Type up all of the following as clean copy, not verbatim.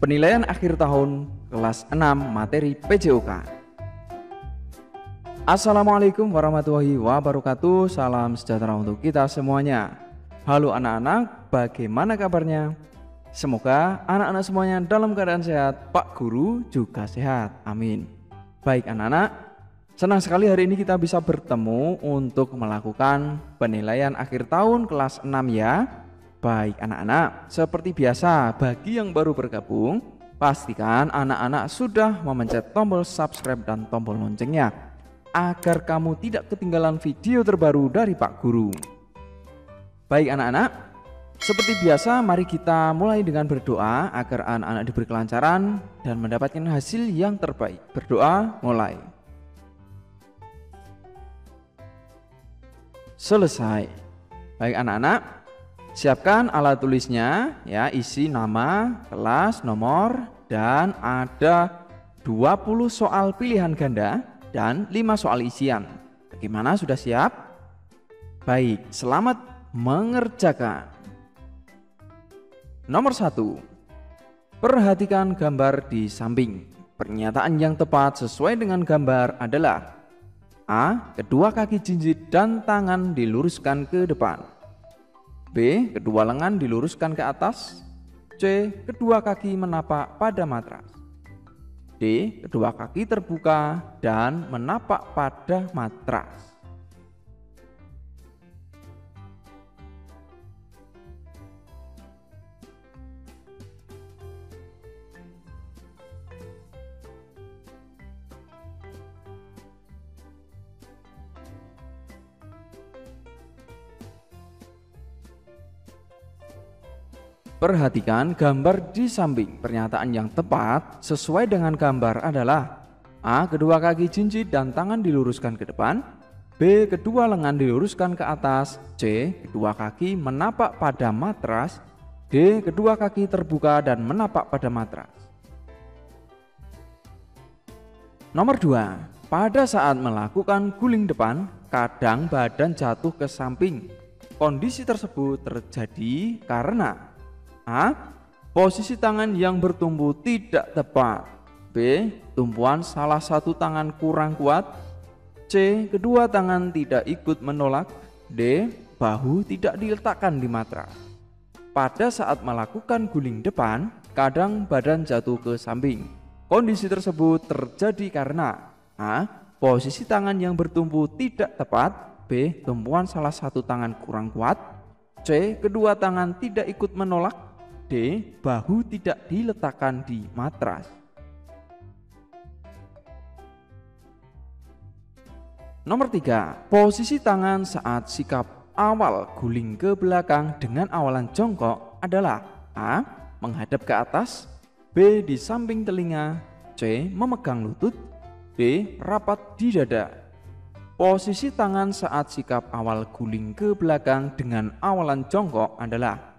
Penilaian akhir tahun kelas 6 materi PJOK. Assalamualaikum warahmatullahi wabarakatuh. Salam sejahtera untuk kita semuanya. Halo anak-anak, bagaimana kabarnya? Semoga anak-anak semuanya dalam keadaan sehat, Pak Guru juga sehat. Amin. Baik anak-anak, senang sekali hari ini kita bisa bertemu untuk melakukan penilaian akhir tahun kelas 6 ya. Baik anak-anak, seperti biasa bagi yang baru bergabung, pastikan anak-anak sudah memencet tombol subscribe dan tombol loncengnya agar kamu tidak ketinggalan video terbaru dari Pak Guru. Baik anak-anak, seperti biasa mari kita mulai dengan berdoa agar anak-anak diberi kelancaran dan mendapatkan hasil yang terbaik. Berdoa mulai. Selesai. Baik anak-anak, siapkan alat tulisnya ya, isi nama, kelas, nomor, dan ada 20 soal pilihan ganda dan 5 soal isian. Bagaimana, sudah siap? Baik, selamat mengerjakan. Nomor 1. Perhatikan gambar di samping. Pernyataan yang tepat sesuai dengan gambar adalah A. Kedua kaki jinjit dan tangan diluruskan ke depan. B. Kedua lengan diluruskan ke atas. C. Kedua kaki menapak pada matras. D. Kedua kaki terbuka dan menapak pada matras. Perhatikan gambar di samping. Pernyataan yang tepat sesuai dengan gambar adalah A. Kedua kaki jinjit dan tangan diluruskan ke depan. B. Kedua lengan diluruskan ke atas. C. Kedua kaki menapak pada matras. D. Kedua kaki terbuka dan menapak pada matras. Nomor 2. Pada saat melakukan guling depan, kadang badan jatuh ke samping. Kondisi tersebut terjadi karena A. Posisi tangan yang bertumpu tidak tepat. B. Tumpuan salah satu tangan kurang kuat. C. Kedua tangan tidak ikut menolak. D. Bahu tidak diletakkan di matras. Pada saat melakukan guling depan, kadang badan jatuh ke samping. Kondisi tersebut terjadi karena A. Posisi tangan yang bertumpu tidak tepat. B. Tumpuan salah satu tangan kurang kuat. C. Kedua tangan tidak ikut menolak. D. Bahu tidak diletakkan di matras. Nomor 3. Posisi tangan saat sikap awal guling ke belakang dengan awalan jongkok adalah A. Menghadap ke atas. B. Di samping telinga. C. Memegang lutut. D. Rapat di dada. Posisi tangan saat sikap awal guling ke belakang dengan awalan jongkok adalah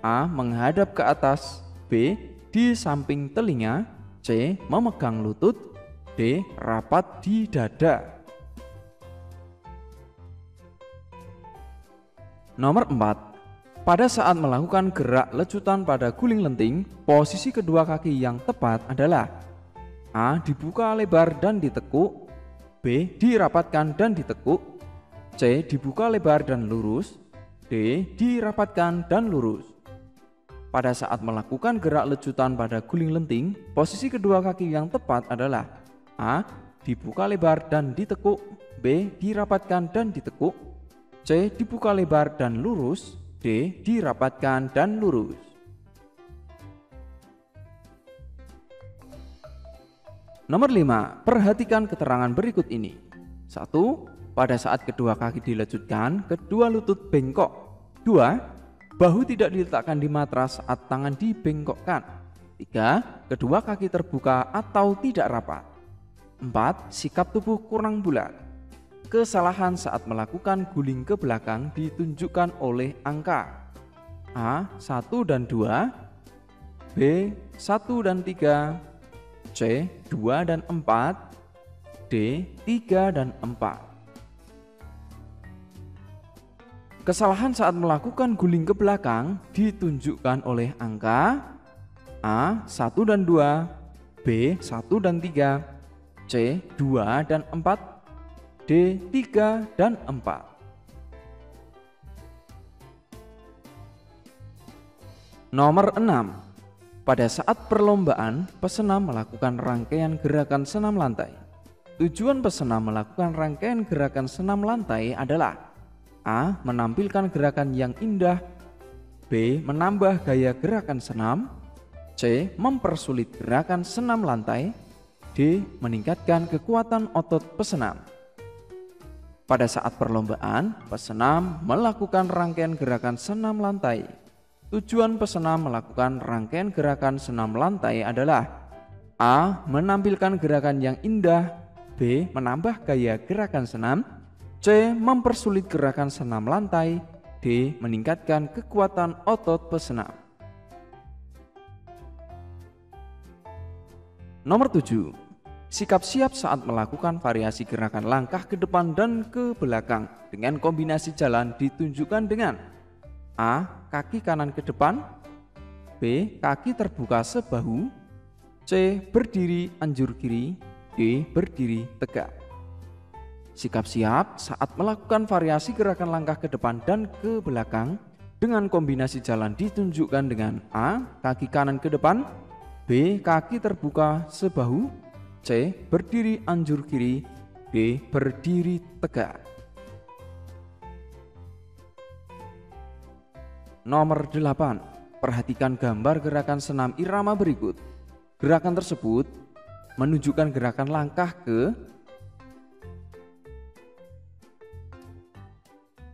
A. Menghadap ke atas. B. Di samping telinga. C. Memegang lutut. D. Rapat di dada. Nomor 4. Pada saat melakukan gerak lecutan pada guling lenting, posisi kedua kaki yang tepat adalah A. Dibuka lebar dan ditekuk. B. Dirapatkan dan ditekuk. C. Dibuka lebar dan lurus. D. Dirapatkan dan lurus. Pada saat melakukan gerak lecutan pada guling lenting, posisi kedua kaki yang tepat adalah A. Dibuka lebar dan ditekuk. B. Dirapatkan dan ditekuk. C. Dibuka lebar dan lurus. D. Dirapatkan dan lurus. Nomor 5. Perhatikan keterangan berikut ini. 1. Pada saat kedua kaki dilecutkan, kedua lutut bengkok. 2. Bahu tidak diletakkan di matras saat tangan dibengkokkan. 3. Kedua kaki terbuka atau tidak rapat. 4. Sikap tubuh kurang bulat. Kesalahan saat melakukan guling ke belakang ditunjukkan oleh angka A. 1 dan 2. B. 1 dan 3. C. 2 dan 4. D. 3 dan 4. Kesalahan saat melakukan guling ke belakang ditunjukkan oleh angka A 1 dan 2, B 1 dan 3, C 2 dan 4, D 3 dan 4. Nomor 6. Pada saat perlombaan, pesenam melakukan rangkaian gerakan senam lantai. Tujuan pesenam melakukan rangkaian gerakan senam lantai adalah A. Menampilkan gerakan yang indah, B. Menambah gaya gerakan senam, C. Mempersulit gerakan senam lantai, D. Meningkatkan kekuatan otot pesenam. Pada saat perlombaan, pesenam melakukan rangkaian gerakan senam lantai. Tujuan pesenam melakukan rangkaian gerakan senam lantai adalah A. Menampilkan gerakan yang indah, B. Menambah gaya gerakan senam, C. Mempersulit gerakan senam lantai, D. Meningkatkan kekuatan otot pesenam. Nomor 7. Sikap siap saat melakukan variasi gerakan langkah ke depan dan ke belakang dengan kombinasi jalan ditunjukkan dengan A. Kaki kanan ke depan, B. Kaki terbuka sebahu, C. Berdiri anjur kiri, D. Berdiri tegak. Sikap siap saat melakukan variasi gerakan langkah ke depan dan ke belakang dengan kombinasi jalan ditunjukkan dengan A. Kaki kanan ke depan, B. Kaki terbuka sebahu, C. Berdiri anjur kiri, D. Berdiri tegak. Nomor 8. Perhatikan gambar gerakan senam irama berikut. Gerakan tersebut menunjukkan gerakan langkah ke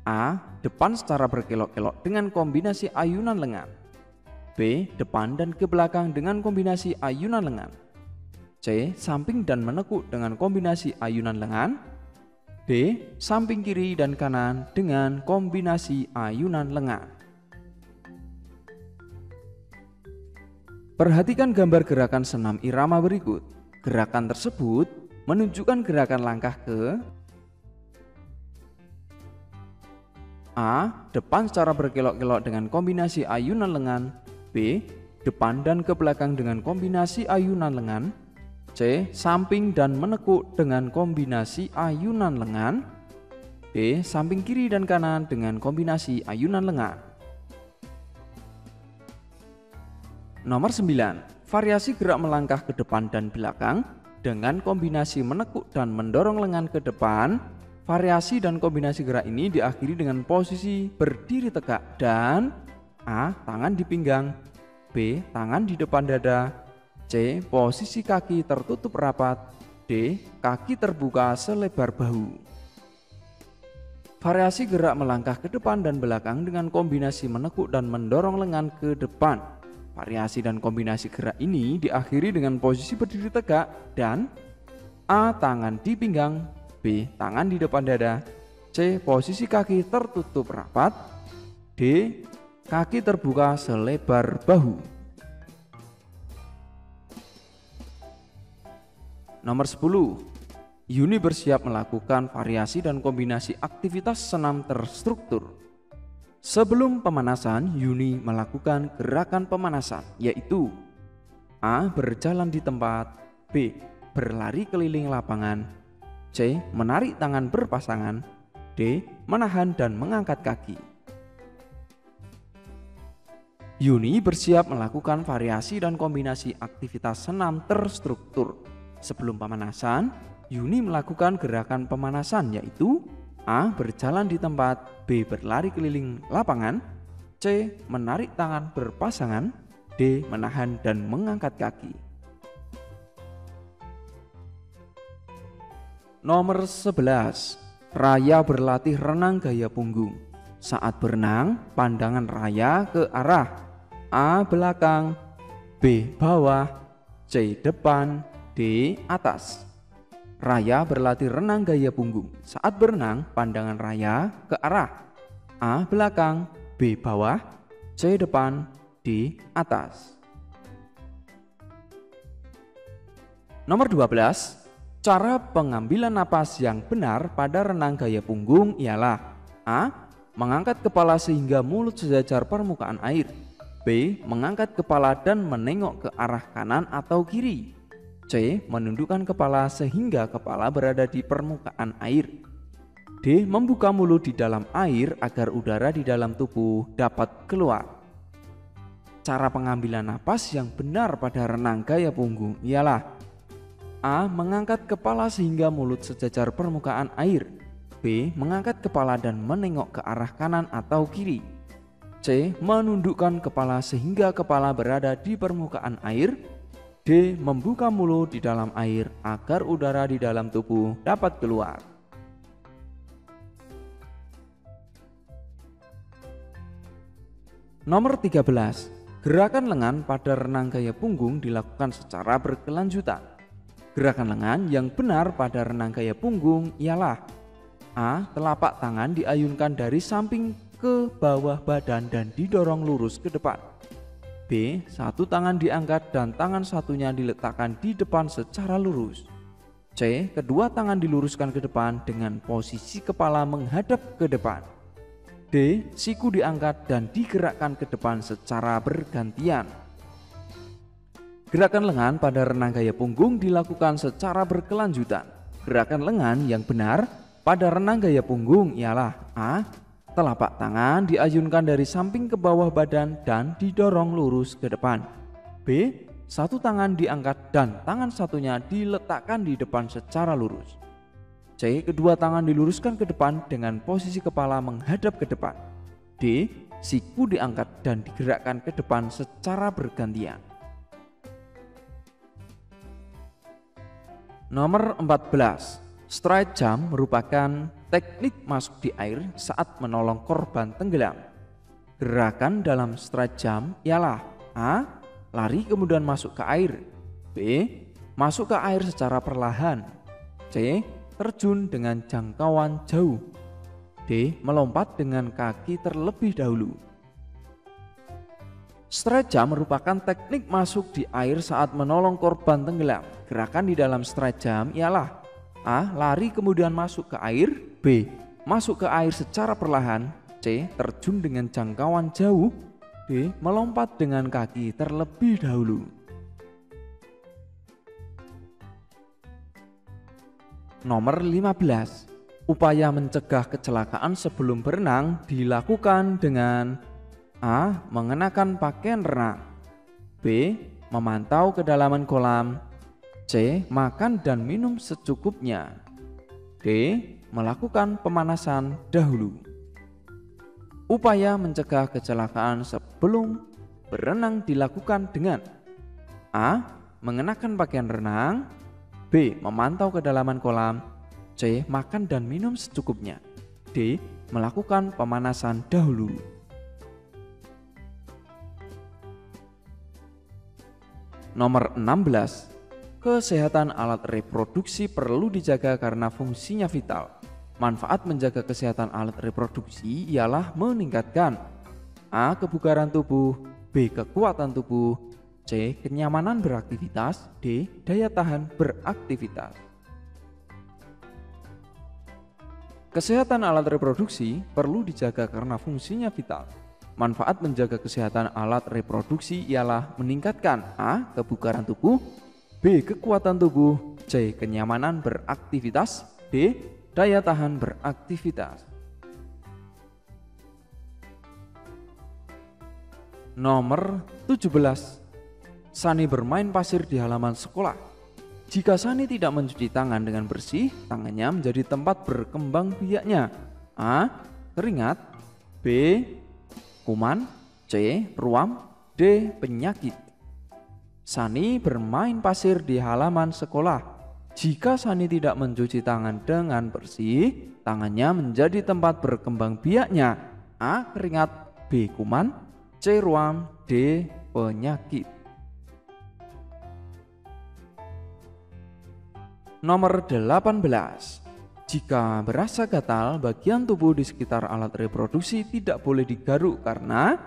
A. Depan secara berkelok-kelok dengan kombinasi ayunan lengan, B. Depan dan ke belakang dengan kombinasi ayunan lengan, C. Samping dan menekuk dengan kombinasi ayunan lengan, D. Samping kiri dan kanan dengan kombinasi ayunan lengan. Perhatikan gambar gerakan senam irama berikut. Gerakan tersebut menunjukkan gerakan langkah ke A. Depan secara berkelok-kelok dengan kombinasi ayunan lengan, B. Depan dan ke belakang dengan kombinasi ayunan lengan, C. Samping dan menekuk dengan kombinasi ayunan lengan, D. Samping kiri dan kanan dengan kombinasi ayunan lengan. Nomor 9. Variasi gerak melangkah ke depan dan belakang dengan kombinasi menekuk dan mendorong lengan ke depan. Variasi dan kombinasi gerak ini diakhiri dengan posisi berdiri tegak dan A. Tangan di pinggang, B. Tangan di depan dada, C. Posisi kaki tertutup rapat, D. Kaki terbuka selebar bahu. Variasi gerak melangkah ke depan dan belakang dengan kombinasi menekuk dan mendorong lengan ke depan. Variasi dan kombinasi gerak ini diakhiri dengan posisi berdiri tegak dan A. Tangan di pinggang, B. Tangan di depan dada, C. Posisi kaki tertutup rapat, D. Kaki terbuka selebar bahu. Nomor 10. Yuni bersiap melakukan variasi dan kombinasi aktivitas senam terstruktur. Sebelum pemanasan, Yuni melakukan gerakan pemanasan, yaitu A. Berjalan di tempat, B. Berlari keliling lapangan, C. Menarik tangan berpasangan, D. Menahan dan mengangkat kaki. Yuni bersiap melakukan variasi dan kombinasi aktivitas senam terstruktur. Sebelum pemanasan, Yuni melakukan gerakan pemanasan, yaitu A. Berjalan di tempat, B. Berlari keliling lapangan, C. Menarik tangan berpasangan, D. Menahan dan mengangkat kaki. Nomor 11. Raya berlatih renang gaya punggung. Saat berenang, pandangan Raya ke arah A. Belakang, B. Bawah, C. Depan, D. Atas. Raya berlatih renang gaya punggung. Saat berenang, pandangan Raya ke arah A. Belakang, B. Bawah, C. Depan, D. Atas. Nomor 12. Cara pengambilan napas yang benar pada renang gaya punggung ialah A. Mengangkat kepala sehingga mulut sejajar permukaan air. B. Mengangkat kepala dan menengok ke arah kanan atau kiri. C. Menundukkan kepala sehingga kepala berada di permukaan air. D. Membuka mulut di dalam air agar udara di dalam tubuh dapat keluar. Cara pengambilan napas yang benar pada renang gaya punggung ialah: A. Mengangkat kepala sehingga mulut sejajar permukaan air. B. Mengangkat kepala dan menengok ke arah kanan atau kiri. C. Menundukkan kepala sehingga kepala berada di permukaan air. D. Membuka mulut di dalam air agar udara di dalam tubuh dapat keluar. Nomor 13. Gerakan lengan pada renang gaya punggung dilakukan secara berkelanjutan. Gerakan lengan yang benar pada renang gaya punggung ialah: A. Telapak tangan diayunkan dari samping ke bawah badan dan didorong lurus ke depan. B. Satu tangan diangkat dan tangan satunya diletakkan di depan secara lurus. C. Kedua tangan diluruskan ke depan dengan posisi kepala menghadap ke depan. D. Siku diangkat dan digerakkan ke depan secara bergantian. Gerakan lengan pada renang gaya punggung dilakukan secara berkelanjutan. Gerakan lengan yang benar pada renang gaya punggung ialah: A. Telapak tangan diayunkan dari samping ke bawah badan dan didorong lurus ke depan. B. Satu tangan diangkat dan tangan satunya diletakkan di depan secara lurus. C. Kedua tangan diluruskan ke depan dengan posisi kepala menghadap ke depan. D. Siku diangkat dan digerakkan ke depan secara bergantian. Nomor 14. Stride jump merupakan teknik masuk di air saat menolong korban tenggelam. Gerakan dalam stride jump ialah: A. Lari kemudian masuk ke air. B. Masuk ke air secara perlahan. C. Terjun dengan jangkauan jauh. D. Melompat dengan kaki terlebih dahulu. Stride jump merupakan teknik masuk di air saat menolong korban tenggelam. Gerakan di dalam stride jump ialah: A. Lari kemudian masuk ke air. B. Masuk ke air secara perlahan. C. Terjun dengan jangkauan jauh. D. Melompat dengan kaki terlebih dahulu. Nomor 15. Upaya mencegah kecelakaan sebelum berenang dilakukan dengan: A. Mengenakan pakaian renang. B. Memantau kedalaman kolam. C. Makan dan minum secukupnya. D. Melakukan pemanasan dahulu. Upaya mencegah kecelakaan sebelum berenang dilakukan dengan: A. Mengenakan pakaian renang. B. Memantau kedalaman kolam. C. Makan dan minum secukupnya. D. Melakukan pemanasan dahulu. Nomor 16. Kesehatan alat reproduksi perlu dijaga karena fungsinya vital. Manfaat menjaga kesehatan alat reproduksi ialah meningkatkan: A. Kebugaran tubuh. B. Kekuatan tubuh. C. Kenyamanan beraktivitas. D. Daya tahan beraktivitas. Kesehatan alat reproduksi perlu dijaga karena fungsinya vital. Manfaat menjaga kesehatan alat reproduksi ialah meningkatkan: A. Kebugaran tubuh. B. Kekuatan tubuh. C. Kenyamanan beraktivitas. D. Daya tahan beraktivitas. Nomor 17. Sani bermain pasir di halaman sekolah. Jika Sani tidak mencuci tangan dengan bersih, tangannya menjadi tempat berkembang biaknya: A. Keringat. B. Kuman. C. Ruam. D. Penyakit. Sani bermain pasir di halaman sekolah. Jika Sani tidak mencuci tangan dengan bersih, tangannya menjadi tempat berkembang biaknya: A. Keringat. B. Kuman. C. Ruam. D. Penyakit. Nomor 18. Jika berasa gatal, bagian tubuh di sekitar alat reproduksi tidak boleh digaruk karena: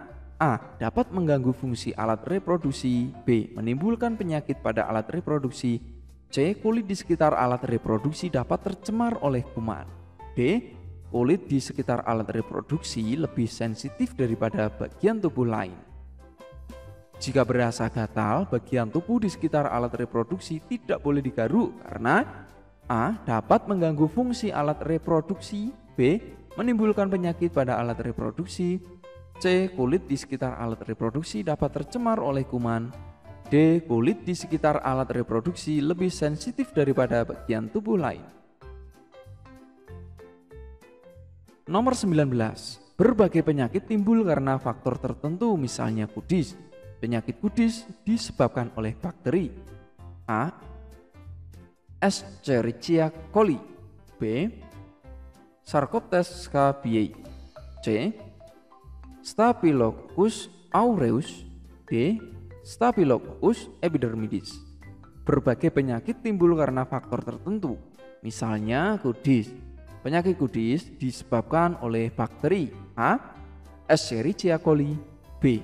A. Dapat mengganggu fungsi alat reproduksi. B. Menimbulkan penyakit pada alat reproduksi. C. Kulit di sekitar alat reproduksi dapat tercemar oleh kuman. D. kulit di sekitar alat reproduksi lebih sensitif daripada bagian tubuh lain. Jika berasa gatal, bagian tubuh di sekitar alat reproduksi tidak boleh digaruk karena A. dapat mengganggu fungsi alat reproduksi, B. menimbulkan penyakit pada alat reproduksi, C. kulit di sekitar alat reproduksi dapat tercemar oleh kuman, D. kulit di sekitar alat reproduksi lebih sensitif daripada bagian tubuh lain. Nomor 19. Berbagai penyakit timbul karena faktor tertentu, misalnya kudis. Penyakit kudis disebabkan oleh bakteri. A. Escherichia coli, B. Sarcoptes scabiei, C. Staphylococcus aureus, D. Staphylococcus epidermidis. Berbagai penyakit timbul karena faktor tertentu, misalnya kudis. Penyakit kudis disebabkan oleh bakteri. A. Escherichia coli, B.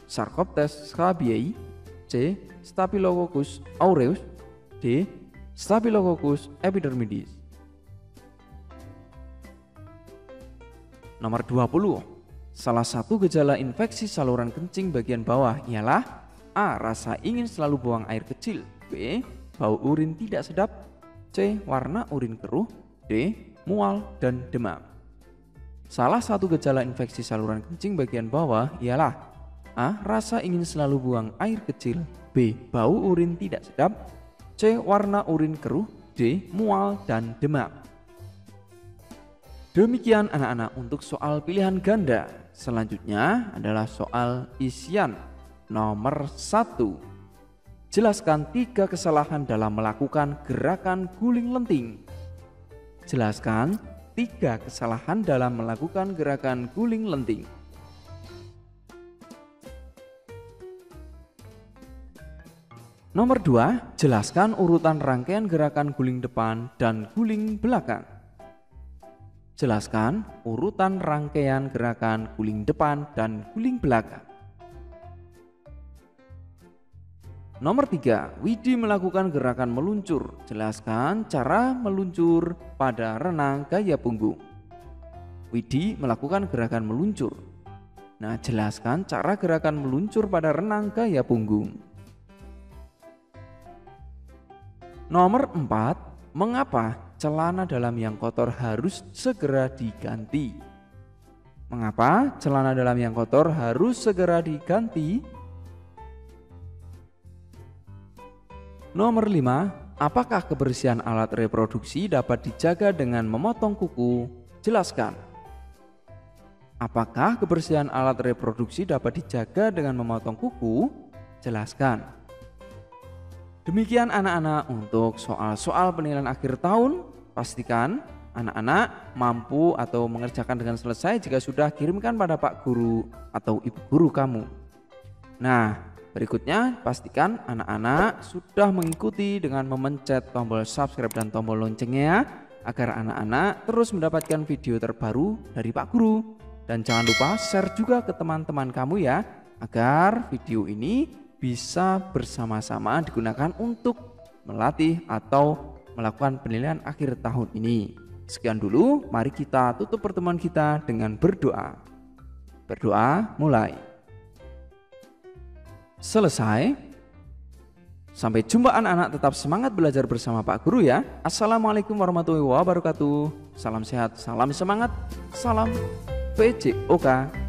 Sarcoptes scabiei, C. Staphylococcus aureus, D. Staphylococcus epidermidis. Nomor 20. Salah satu gejala infeksi saluran kencing bagian bawah ialah A. Rasa ingin selalu buang air kecil, B. Bau urin tidak sedap, C. Warna urin keruh, D. Mual dan demam. Salah satu gejala infeksi saluran kencing bagian bawah ialah A. Rasa ingin selalu buang air kecil, B. Bau urin tidak sedap, C. Warna urin keruh, D. Mual dan demam. Demikian anak-anak untuk soal pilihan ganda. Selanjutnya adalah soal isian nomor 1. Jelaskan 3 kesalahan dalam melakukan gerakan guling lenting. Jelaskan 3 kesalahan dalam melakukan gerakan guling lenting. Nomor 2, jelaskan urutan rangkaian gerakan guling depan dan guling belakang. Jelaskan urutan rangkaian gerakan guling depan dan guling belakang. Nomor 3, Widi melakukan gerakan meluncur. Jelaskan cara meluncur pada renang gaya punggung. Widi melakukan gerakan meluncur. Nah, jelaskan cara gerakan meluncur pada renang gaya punggung. Nomor 4, mengapa celana dalam yang kotor harus segera diganti? Mengapa celana dalam yang kotor harus segera diganti? Nomor 5, apakah kebersihan alat reproduksi dapat dijaga dengan memotong kuku? Jelaskan. Apakah kebersihan alat reproduksi dapat dijaga dengan memotong kuku? Jelaskan. Demikian anak-anak untuk soal-soal penilaian akhir tahun. Pastikan anak-anak mampu atau mengerjakan dengan selesai jika sudah kirimkan pada Pak Guru atau Ibu Guru kamu. Nah, berikutnya pastikan anak-anak sudah mengikuti dengan memencet tombol subscribe dan tombol loncengnya agar anak-anak terus mendapatkan video terbaru dari Pak Guru. Dan jangan lupa share juga ke teman-teman kamu ya, agar video ini bisa bersama-sama digunakan untuk melatih atau melakukan penilaian akhir tahun ini. Sekian dulu, mari kita tutup pertemuan kita dengan berdoa. Berdoa mulai. Selesai. Sampai jumpa anak-anak, tetap semangat belajar bersama Pak Guru ya. Assalamualaikum warahmatullahi wabarakatuh. Salam sehat, salam semangat, salam PJOK.